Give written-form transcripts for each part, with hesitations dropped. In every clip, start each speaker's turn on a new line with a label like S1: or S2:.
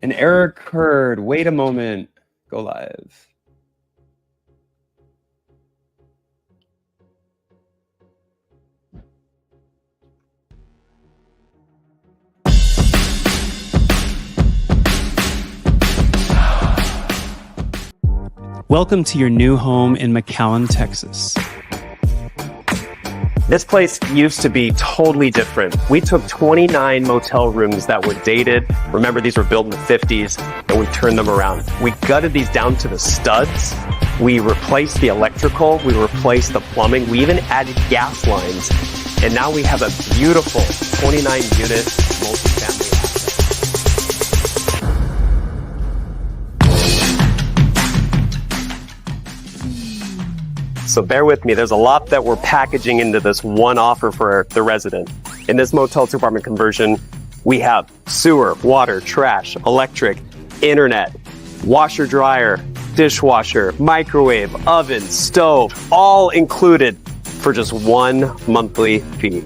S1: An error occurred. Wait a moment. Go live. Welcome to your new home in McAllen, Texas.
S2: This place used to be totally different. We took 29 motel rooms that were dated. Remember, these were built in the 50s, and we turned them around. We gutted these down to the studs. We replaced the electrical. We replaced the plumbing. We even added gas lines. And now we have a beautiful 29-unit multifamily asset. So bear with me, there's a lot that we're packaging into this one offer for the resident. In this motel to apartment conversion, we have sewer, water, trash, electric, internet, washer, dryer, dishwasher, microwave, oven, stove, all included for just one monthly fee.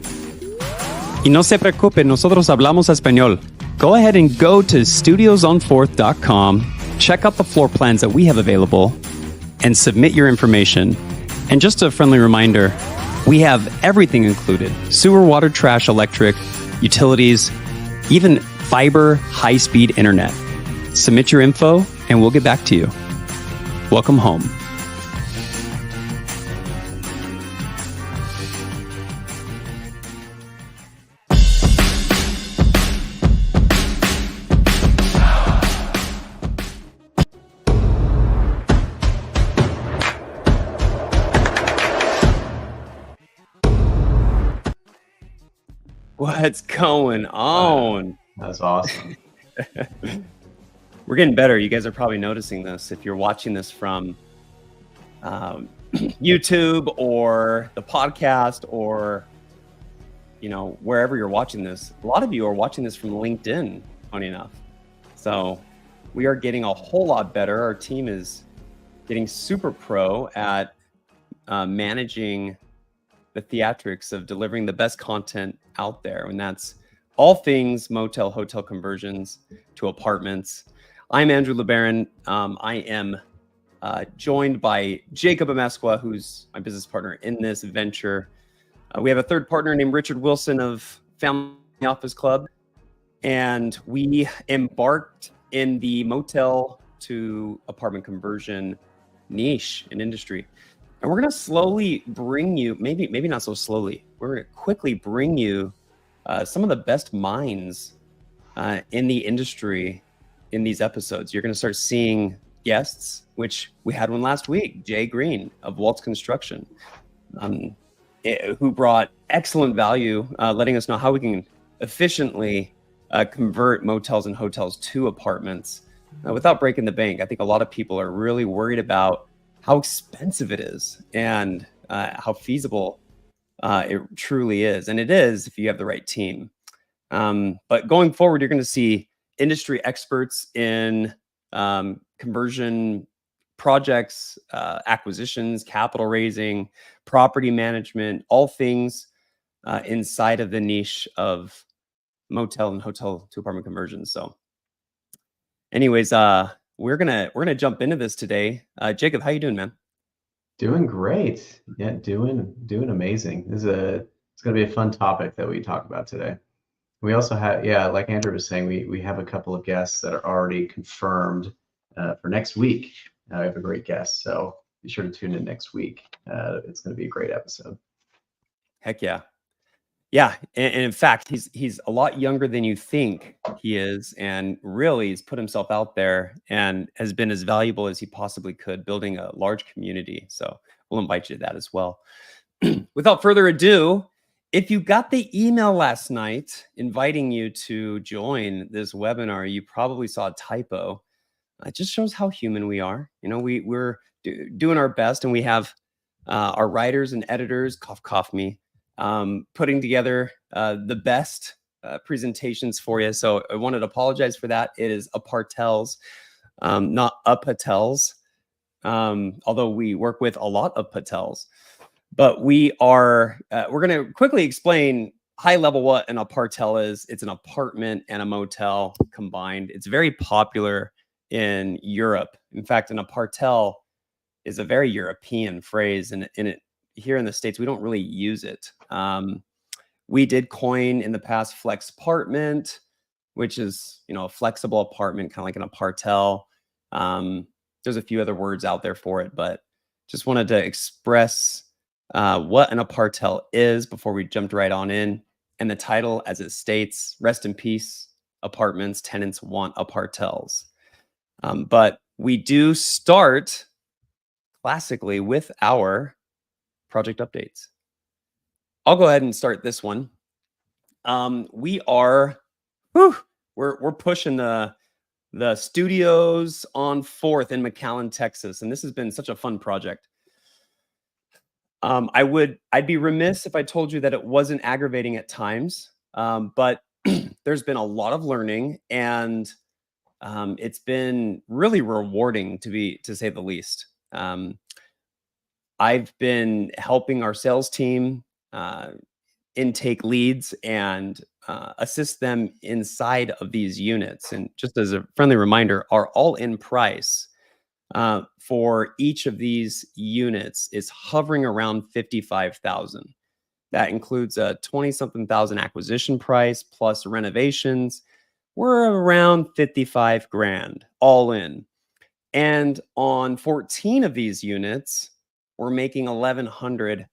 S1: Y no se preocupe, nosotros hablamos español. Go ahead and go to studiosonfourth.com, check out the floor plans that we have available, and submit your information. And just a friendly reminder, we have everything included: sewer, water, trash, electric, utilities, even fiber, high-speed internet. Submit your info, and we'll get back to you. Welcome home. What's going on?
S3: That's awesome.
S1: We're getting better. You guys are probably noticing this. If you're watching this from YouTube or the podcast or, wherever you're watching this, a lot of you are watching this from LinkedIn, funny enough. So we are getting a whole lot better. Our team is getting super pro at managing the theatrics of delivering the best content out there. And that's all things motel, hotel conversions to apartments. I'm Andrew LeBaron. I am joined by Jacob Amesqua, who's my business partner in this venture. We have a third partner named Richard Wilson of Family Office Club. And we embarked in the motel to apartment conversion niche and industry. And we're going to slowly bring you, maybe not so slowly, we're going to quickly bring you some of the best minds in the industry in these episodes. You're going to start seeing guests, which we had one last week, Jay Green of Waltz Construction, who brought excellent value, letting us know how we can efficiently convert motels and hotels to apartments without breaking the bank. I think a lot of people are really worried about how expensive it is and how feasible it truly is. And it is if you have the right team. But going forward, you're going to see industry experts in conversion projects, acquisitions, capital raising, property management, all things inside of the niche of motel and hotel to apartment conversions. So anyways, we're gonna jump into this today. Jacob, how you doing, man?
S3: Doing great. Yeah, doing amazing. It's gonna be a fun topic that we talk about today. We also have, like Andrew was saying, we have a couple of guests that are already confirmed for next week. We have a great guest, so be sure to tune in next week. It's gonna be a great episode.
S1: Heck yeah. Yeah, and in fact, he's a lot younger than you think he is, and really he's put himself out there and has been as valuable as he possibly could, building a large community. So we'll invite you to that as well. Without further ado, if you got the email last night inviting you to join this webinar, you probably saw a typo. It just shows how human we are. We're doing our best, and we have our writers and editors, cough me, putting together the best presentations for you. So I wanted to apologize for that. It is Apartels, not Apartels, although we work with a lot of Patels. But we're going to quickly explain high level, what an apartel is, it's an apartment and a motel combined. It's very popular in Europe. In fact, an apartel is a very European phrase, and it here in the States, we don't really use it. We did coin in the past flex apartment, which is, a flexible apartment, kind of like an apartel. There's a few other words out there for it, but just wanted to express what an apartel is before we jumped right on in. And the title, as it states, rest in peace, apartments, tenants want apartels. But we do start classically with our project updates. I'll go ahead and start this one. We are, we're pushing the studios on 4th in McAllen, Texas, and this has been such a fun project. I'd be remiss if I told you that it wasn't aggravating at times, but there's been a lot of learning, and it's been really rewarding to say the least. I've been helping our sales team intake leads and assist them inside of these units. And just as a friendly reminder, our all-in price for each of these units is hovering around $55,000. That includes a 20-something thousand acquisition price plus renovations. We're around 55 grand all in. And on 14 of these units, we're making $1,100.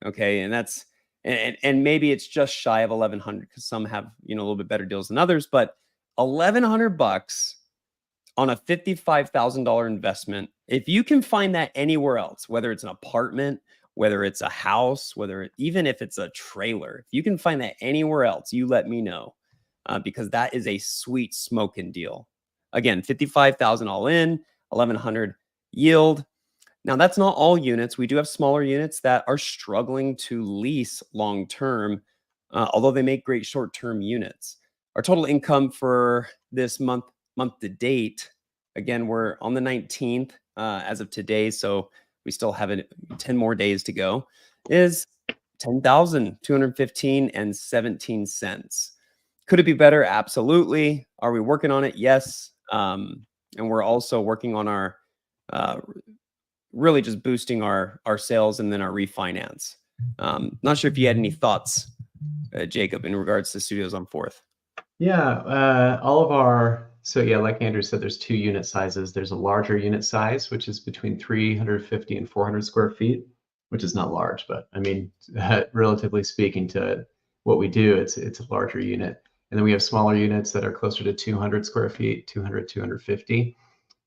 S1: Okay, and that's and maybe it's just shy of 1,100 because some have a little bit better deals than others, but $1,100 on a $55,000 investment. If you can find that anywhere else, whether it's an apartment, whether it's a house, even if it's a trailer, if you can find that anywhere else, you let me know, because that is a sweet smoking deal. Again, 55,000 all in, 1,100 yield. Now, that's not all units. We do have smaller units that are struggling to lease long term, although they make great short term units. Our total income for this month to date, again, we're on the 19th as of today, so we still have 10 more days to go, is $10,215.17. Could it be better? Absolutely. Are we working on it? Yes. And we're also working on our really just boosting our sales and then our refinance. Not sure if you had any thoughts, Jacob, in regards to studios on 4th.
S3: Yeah, like Andrew said, there's 2 unit sizes. There's a larger unit size, which is between 350 and 400 square feet, which is not large, but I mean, relatively speaking to what we do, it's a larger unit. And then we have smaller units that are closer to 200 square feet, 200, 250.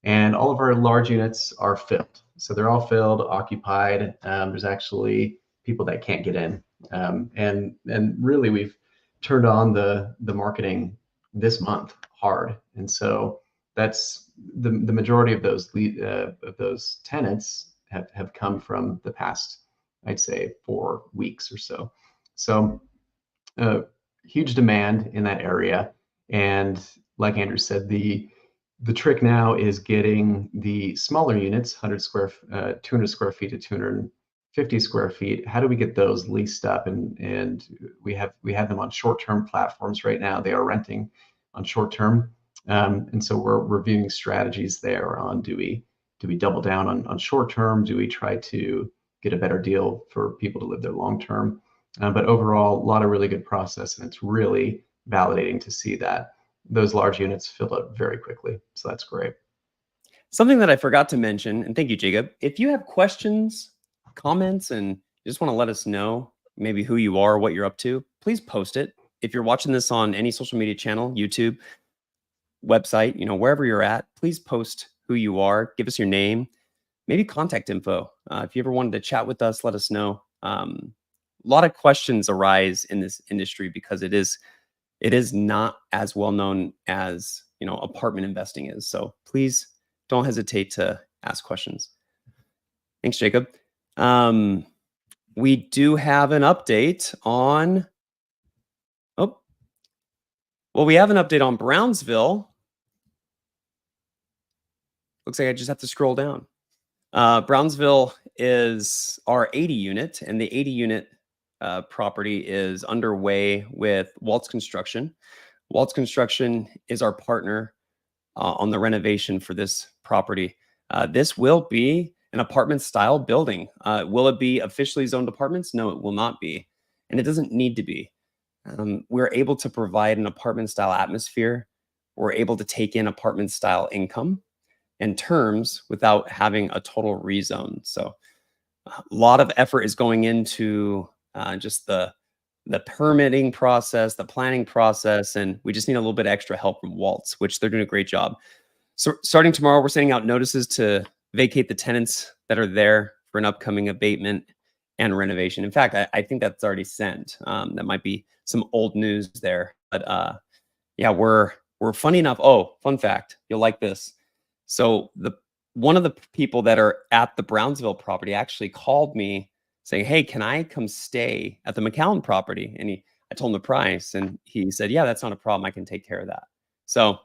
S3: And all of our large units are filled. So they're all filled, occupied. There's actually people that can't get in. And really, we've turned on the marketing this month hard. And so that's the majority of those tenants have come from the past, I'd say, 4 weeks or so. So huge demand in that area. And like Andrew said, the trick now is getting the smaller units, 200 square feet to 250 square feet. How do we get those leased up? And we have them on short-term platforms right now. They are renting on short-term, and so we're reviewing strategies there on do we double down on short-term? Do we try to get a better deal for people to live there long-term? But overall, a lot of really good process, and it's really validating to see that those large units fill up very quickly. So that's great.
S1: Something that I forgot to mention, and thank you, Jacob. If you have questions, comments, and you just want to let us know maybe who you are, what you're up to, please post it. If you're watching this on any social media channel, YouTube, website, wherever you're at, please post who you are, give us your name, maybe contact info. If you ever wanted to chat with us, let us know. A lot of questions arise in this industry because it is not as well known as apartment investing is. So please don't hesitate to ask questions. Thanks, Jacob. We do have an update on. We have an update on Brownsville. Looks like I just have to scroll down. Brownsville is our 80 unit, and the 80 unit property is underway with Waltz Construction. Waltz Construction is our partner on the renovation for this property. This will be an apartment style building. Will it be officially zoned apartments? No, it will not be. And it doesn't need to be. We're able to provide an apartment style atmosphere. We're able to take in apartment style income and terms without having a total rezone. So a lot of effort is going into just the permitting process, the planning process, and we just need a little bit extra help from Waltz, which they're doing a great job. So starting tomorrow, we're sending out notices to vacate the tenants that are there for an upcoming abatement and renovation. In fact, I think that's already sent. That might be some old news there, but yeah, we're funny enough. Oh, fun fact, you'll like this. So one of the people that are at the Brownsville property actually called me saying, "Hey, can I come stay at the McAllen property?" And I told him the price, and he said, "Yeah, that's not a problem. I can take care of that." So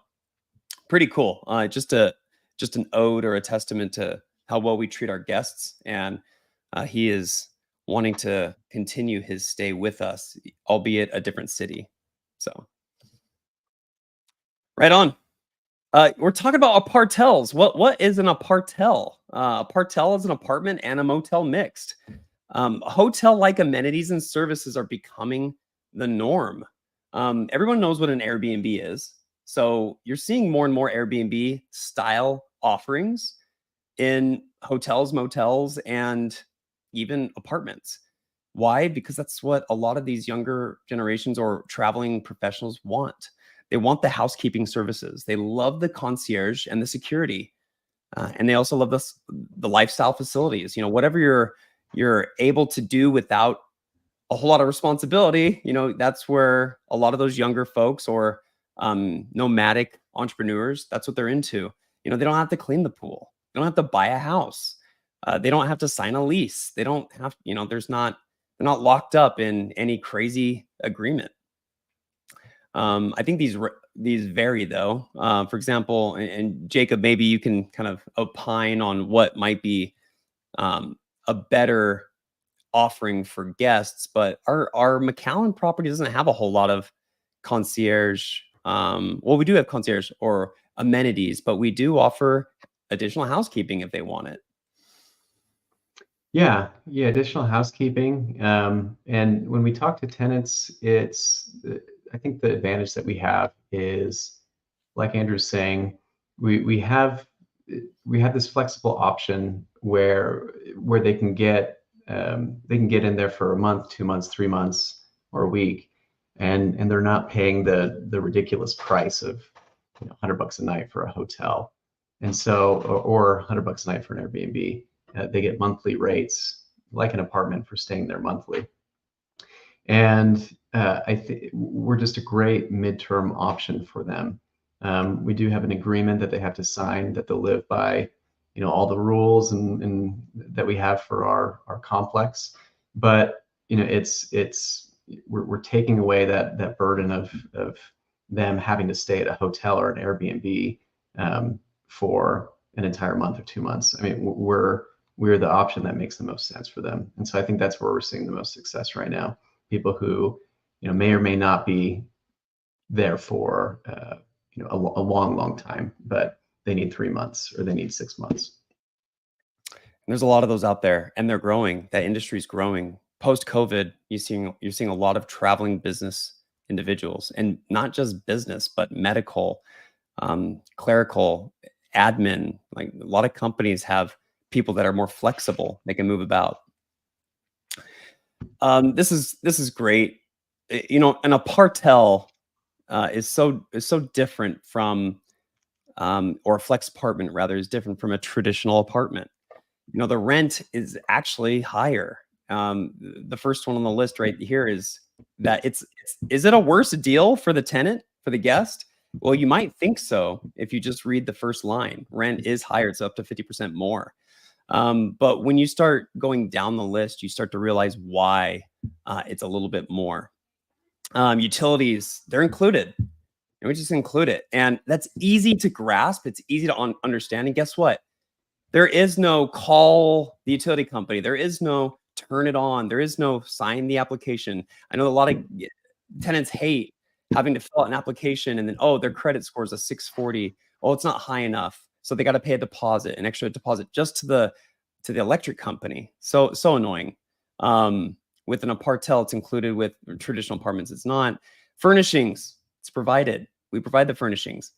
S1: pretty cool. Just an ode or a testament to how well we treat our guests, and he is wanting to continue his stay with us, albeit a different city. So right on. We're talking about apartels. What is an apartel? Apartel is an apartment and a motel mixed. Hotel-like amenities and services are becoming the norm. Everyone knows what an Airbnb is. So you're seeing more and more Airbnb style offerings in hotels, motels, and even apartments. Why? Because that's what a lot of these younger generations or traveling professionals want. They want the housekeeping services. They love the concierge and the security. And they also love the lifestyle facilities. Whatever you're able to do without a whole lot of responsibility, that's where a lot of those younger folks or nomadic entrepreneurs, that's what they're into. They don't have to clean the pool. They don't have to buy a house. They don't have to sign a lease. They don't have, they're not locked up in any crazy agreement. I think these vary though. For example, and Jacob, maybe you can kind of opine on what might be a better offering for guests, but our McAllen property doesn't have a whole lot of concierge. Well, we do have concierge or amenities, but we do offer additional housekeeping if they want it.
S3: Yeah, additional housekeeping. And when we talk to tenants, I think the advantage that we have is, like Andrew's saying, we have this flexible option where they can get in there for a month, 2 months, 3 months, or a week, and they're not paying the ridiculous price of $100 a night for a hotel, and so or $100 a night for an Airbnb. They get monthly rates like an apartment for staying there monthly, and I think we're just a great midterm option for them. We do have an agreement that they have to sign that they'll live by, all the rules and that we have for our complex. But we're taking away that burden of them having to stay at a hotel or an Airbnb for an entire month or 2 months. I mean, we're the option that makes the most sense for them, and so I think that's where we're seeing the most success right now. People who may or may not be there for a long time, but they need 3 months or they need 6 months.
S1: And there's a lot of those out there, and they're growing. That industry's growing. Post-COVID, you're seeing a lot of traveling business individuals, and not just business, but medical, clerical, admin. Like a lot of companies have people that are more flexible. They can move about. This is great. An apartel is so different from, or a flex apartment rather is different from a traditional apartment. The rent is actually higher. The first one on the list right here is that is it a worse deal for the tenant, for the guest? Well, you might think so if you just read the first line. Rent is higher. It's up to 50% more. But when you start going down the list, you start to realize why it's a little bit more. Utilities, they're included. And we just include it. And that's easy to grasp. It's easy to understand. And guess what? There is no call the utility company. There is no turn it on. There is no sign the application. I know a lot of tenants hate having to fill out an application and then, oh, their credit score is a 640. Oh, it's not high enough. So they got to pay a deposit, an extra deposit just to the electric company. So annoying. With an Apartel, it's included. With traditional apartments, it's not. Furnishings, it's provided. We provide the furnishings.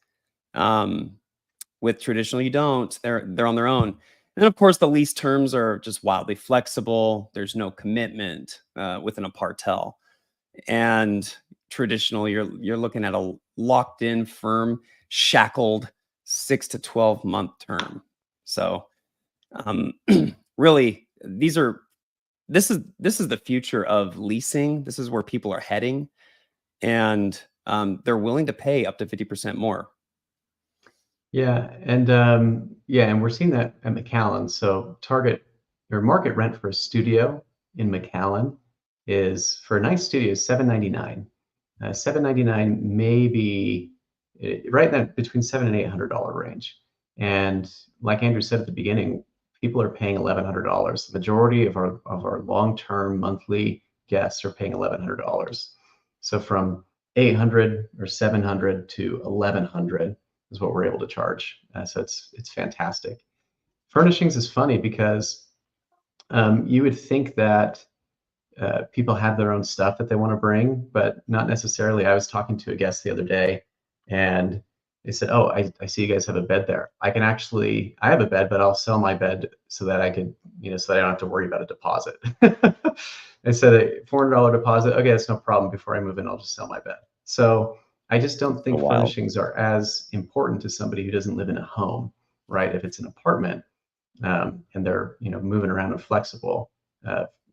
S1: With traditional, you don't. They're on their own. And then, of course, the lease terms are just wildly flexible. There's no commitment with an Apartel. And traditional, you're looking at a locked-in, firm, shackled 6 to 12 month term. So really, this is the future of leasing. This is where people are heading, and they're willing to pay up to 50% more.
S3: Yeah, and we're seeing that at McAllen. So target or market rent for a studio in McAllen is, for a nice studio, $799. $799, maybe right in that between $700 and $800 range. And like Andrew said at the beginning, people are paying $1,100. The majority of our long-term monthly guests are paying $1,100. So from 800 or 700 to 1,100 is what we're able to charge. So it's fantastic. Furnishings is funny because you would think that people have their own stuff that they want to bring, but not necessarily. I was talking to a guest the other day, and they said, "Oh, I see you guys have a bed there. I have a bed, but I'll sell my bed so that I could, so that I don't have to worry about a deposit." I said, a $400 deposit. Okay, that's no problem. Before I move in, I'll just sell my bed. So I just don't think furnishings are as important to somebody who doesn't live in a home, right? If it's an apartment and they're moving around and flexible,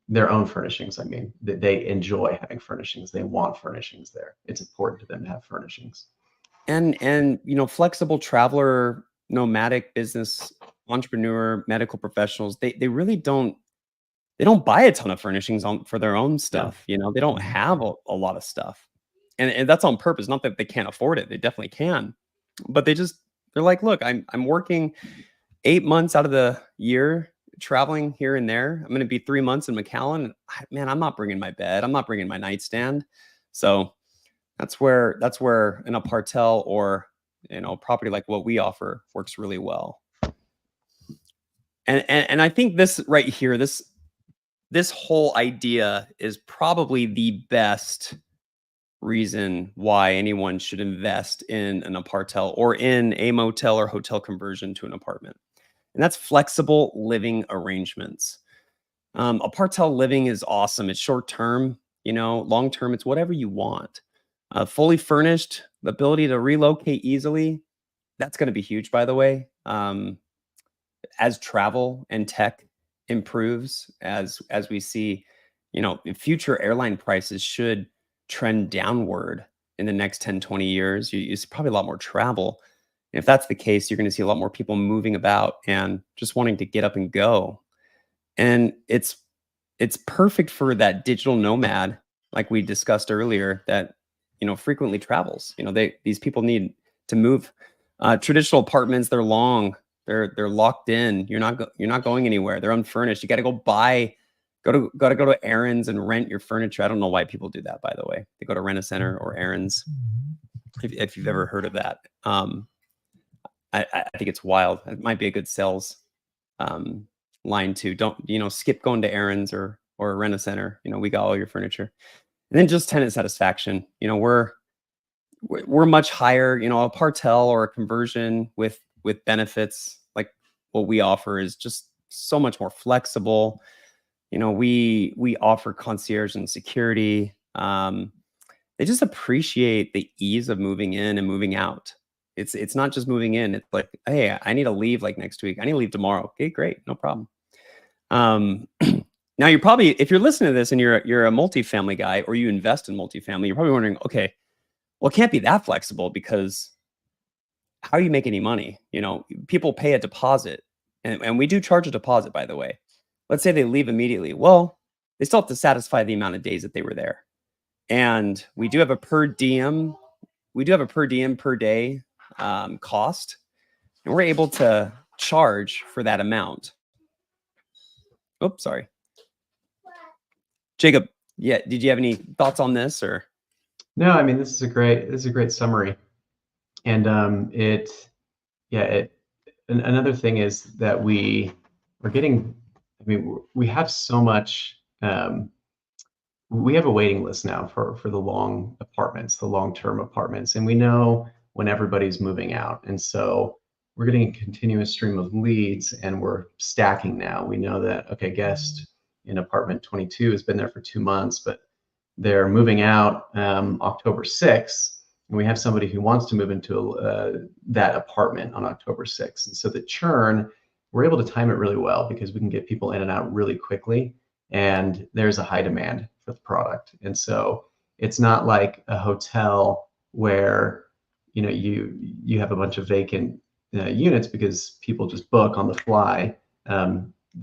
S3: their own furnishings. I mean, they enjoy having furnishings. They want furnishings there. It's important to them to have furnishings.
S1: And flexible traveler, nomadic business entrepreneur, medical professionals, they really don't buy a ton of furnishings for their own stuff. They don't have a lot of stuff. And that's on purpose. Not that they can't afford it. They definitely can. But they're like, look, I'm working 8 months out of the year traveling here and there. I'm going to be 3 months in McAllen. Man, I'm not bringing my bed. I'm not bringing my nightstand. So that's where an Apartel or property like what we offer works really well. And I think this right here, this whole idea is probably the best reason why anyone should invest in an Apartel or in a motel or hotel conversion to an apartment. And that's flexible living arrangements. Apartel living is awesome. It's short term, long term, it's whatever you want. Fully furnished, the ability to relocate easily. That's going to be huge, by the way. As travel and tech improves, as we see, future airline prices should trend downward in the next 10, 20 years. You see probably a lot more travel. And if that's the case, you're going to see a lot more people moving about and just wanting to get up and go. And it's perfect for that digital nomad, like we discussed earlier, that frequently travels. These people need to move. Traditional apartments, they're long, they're locked in. You're not going anywhere. They're unfurnished. You got to go to Aaron's and rent your furniture. I don't know why people do that, by the way. They go to Rent-A-Center or Aaron's, if you've ever heard of that. I think it's wild. It might be a good sales line too. Don't skip going to Aaron's or Rent-A-Center. We got all your furniture. And then just tenant satisfaction. We're much higher. A Apartel or a conversion with benefits like what we offer is just so much more flexible. We offer concierge and security. They just appreciate the ease of moving in and moving out. It's not just moving in. It's like, hey, I need to leave like next week. I need to leave tomorrow. Okay, great, no problem. Now you're probably, if you're listening to this and you're a multifamily guy or you invest in multifamily, you're probably wondering, okay, well, it can't be that flexible because how do you make any money? People pay a deposit, and we do charge a deposit, by the way. Let's say they leave immediately. Well, they still have to satisfy the amount of days that they were there. And we do have a per diem. We do have a per diem per day cost, and we're able to charge for that amount. Oops, sorry. Jacob, yeah, did you have any thoughts on this or?
S3: No, I mean, this is a great summary. And another thing is that we're getting, I mean, we have so much, we have a waiting list now for the long apartments, the long-term apartments, and we know when everybody's moving out. And so we're getting a continuous stream of leads, and we're stacking now. We know that, okay, guest in apartment 22 has been there for 2 months, but they're moving out October 6th, and we have somebody who wants to move into that apartment on October 6th. And so the churn, we're able to time it really well because we can get people in and out really quickly, and there's a high demand for the product. And so it's not like a hotel where you have a bunch of vacant units because people just book on the fly.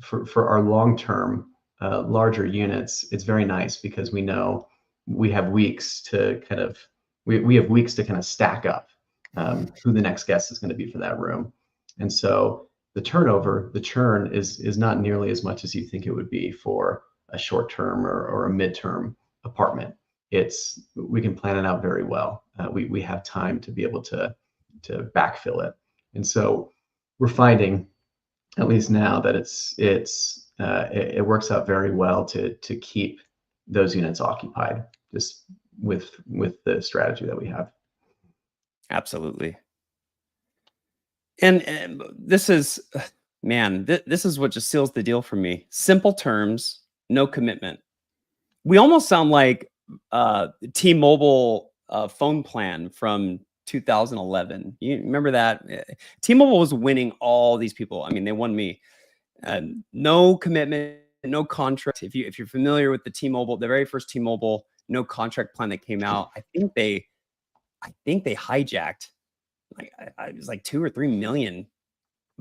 S3: For our long-term larger units, it's very nice because we know we have weeks to kind of stack up who the next guest is going to be for that room. And so the churn is not nearly as much as you think it would be for a short-term or a mid-term apartment. We can plan it out very well. We have time to be able to backfill it. And so we're finding, at least now, that it works out very well to keep those units occupied, just with the strategy that we have.
S1: Absolutely. And this is, man, this is what just seals the deal for me. Simple terms, no commitment. We almost sound like T-Mobile phone plan from 2011. You remember that? T-Mobile was winning all these people. I mean, they won me. No commitment, no contract. If you're familiar with the very first T-Mobile no contract plan that came out, I think they hijacked it was like 2 or 3 million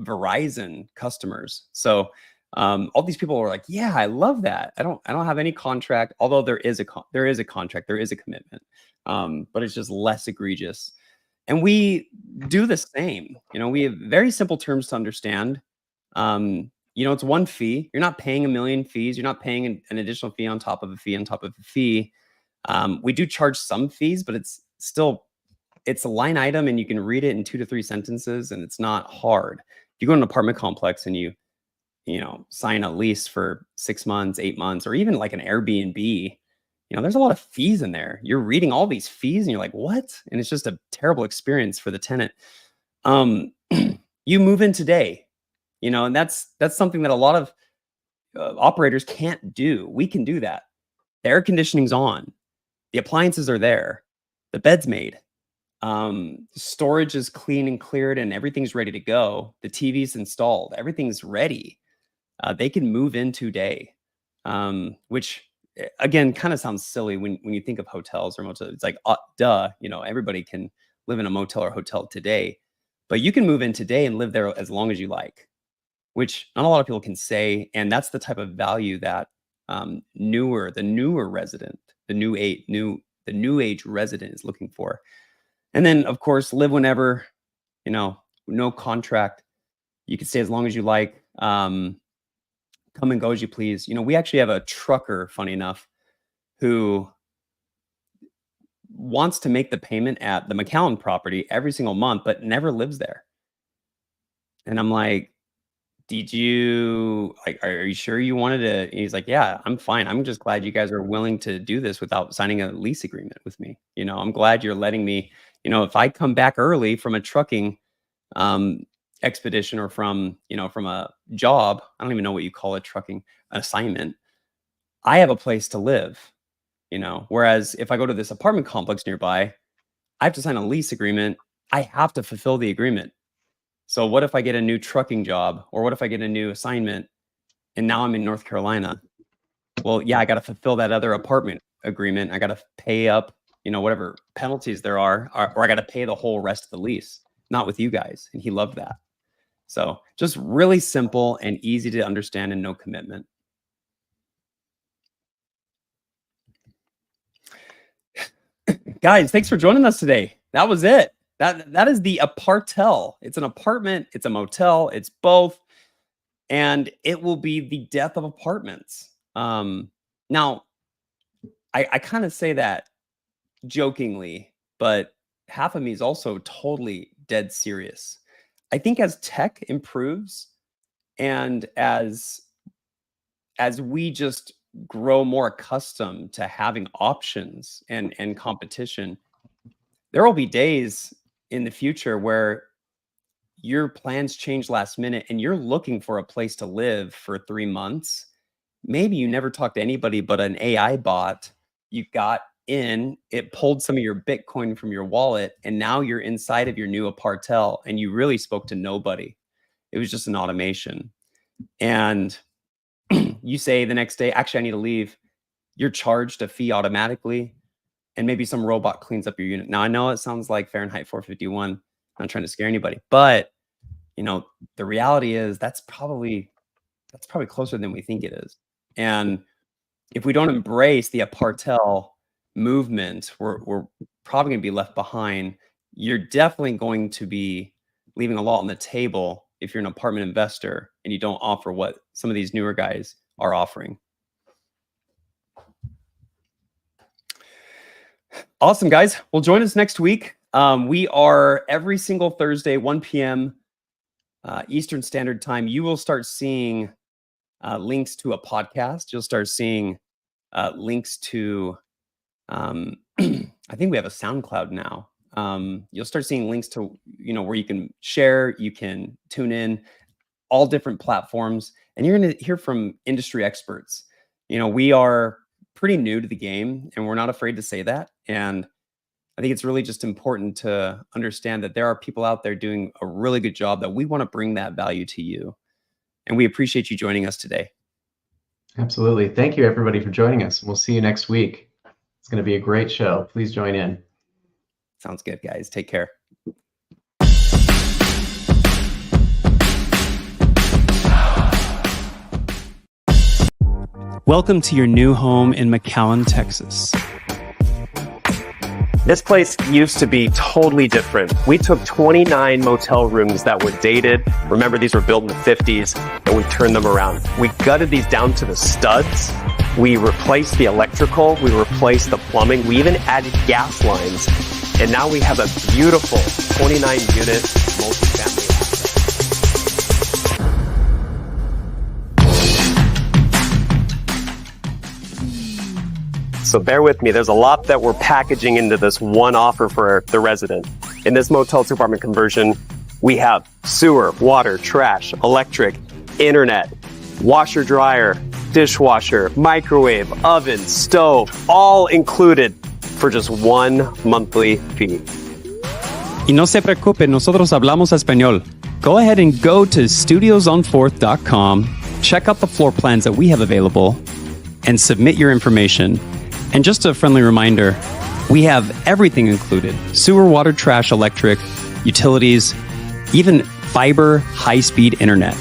S1: Verizon customers. So all these people were like, yeah, I love that. I don't have any contract, although there is a contract, there is a commitment, but it's just less egregious. And we do the same. We have very simple terms to understand. It's one fee. You're not paying a million fees. You're not paying an additional fee on top of a fee on top of a fee. We do charge some fees, but it's a line item, and you can read it in 2 to 3 sentences, and it's not hard. If you go to an apartment complex and you sign a lease for 6 months, 8 months, or even like an Airbnb, there's a lot of fees in there. You're reading all these fees and you're like, what? And it's just a terrible experience for the tenant. You move in today, and that's something that a lot of operators can't do. We can do that. The air conditioning's on. The appliances are there. The bed's made. Storage is clean and cleared and everything's ready to go. The TV's installed. Everything's ready. They can move in today, which again kind of sounds silly when you think of hotels or motels. It's like, duh, everybody can live in a motel or hotel today, but you can move in today and live there as long as you like, which not a lot of people can say. And that's the type of value that the newer resident, the new age resident is looking for. And then, of course, live whenever, no contract. You can stay as long as you like. Come and go as you please. We actually have a trucker, funny enough, who wants to make the payment at the McAllen property every single month, but never lives there. And I'm like, are you sure you wanted to? And he's like, yeah, I'm fine. I'm just glad you guys are willing to do this without signing a lease agreement with me. I'm glad you're letting me, if I come back early from a trucking expedition or from a job, I don't even know what you call it, trucking assignment, I have a place to live, whereas if I go to this apartment complex nearby, I have to sign a lease agreement. I have to fulfill the agreement. So what if I get a new trucking job, or what if I get a new assignment and now I'm in North Carolina? Well, yeah, I got to fulfill that other apartment agreement. I got to pay up, whatever penalties there are, or I got to pay the whole rest of the lease, not with you guys. And he loved that. So just really simple and easy to understand and no commitment. Guys, thanks for joining us today. That was it. That is the Apartel. It's an apartment, it's a motel, it's both, and it will be the death of apartments. Now, I kind of say that jokingly, but half of me is also totally dead serious. I think as tech improves and as we just grow more accustomed to having options and competition, there will be days in the future where your plans change last minute and you're looking for a place to live for 3 months. Maybe you never talked to anybody but an AI bot. You got in, it pulled some of your Bitcoin from your wallet, and now you're inside of your new Apartel and you really spoke to nobody. It was just an automation. And you say the next day, actually, I need to leave. You're charged a fee automatically, and maybe some robot cleans up your unit. Now, I know it sounds like Fahrenheit 451. I'm not trying to scare anybody, but the reality is that's probably closer than we think it is. And if we don't embrace the Apartel movement, we're probably going to be left behind. You're definitely going to be leaving a lot on the table if you're an apartment investor and you don't offer what some of these newer guys are offering. Awesome, guys. Well, join us next week. We are every single Thursday, 1 p.m. Eastern Standard Time. You will start seeing links to a podcast. You'll start seeing links to, I think we have a SoundCloud now. You'll start seeing links to, where you can share, you can tune in, all different platforms, and you're going to hear from industry experts. We are pretty new to the game, and we're not afraid to say that. And I think it's really just important to understand that there are people out there doing a really good job, that we want to bring that value to you. And we appreciate you joining us today.
S3: Absolutely. Thank you, everybody, for joining us. We'll see you next week. It's going to be a great show. Please join in.
S1: Sounds good, guys. Take care.
S4: Welcome to your new home in McAllen, Texas.
S2: This place used to be totally different. We took 29 motel rooms that were dated. Remember, these were built in the 50s, and we turned them around. We gutted these down to the studs. We replaced the electrical. We replaced the plumbing. We even added gas lines. And now we have a beautiful 29-unit multifamily asset. So bear with me, there's a lot that we're packaging into this one offer for the resident. In this motel to apartment conversion, we have sewer, water, trash, electric, internet, washer, dryer, dishwasher, microwave, oven, stove, all included for just one monthly fee.
S4: Y no se preocupe, nosotros hablamos español. Go ahead and go to studiosonfourth.com, check out the floor plans that we have available, and submit your information. And just a friendly reminder, we have everything included: sewer, water, trash, electric, utilities, even fiber, high-speed internet.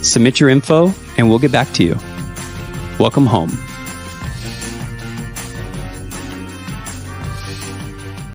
S4: Submit your info and we'll get back to you. Welcome home.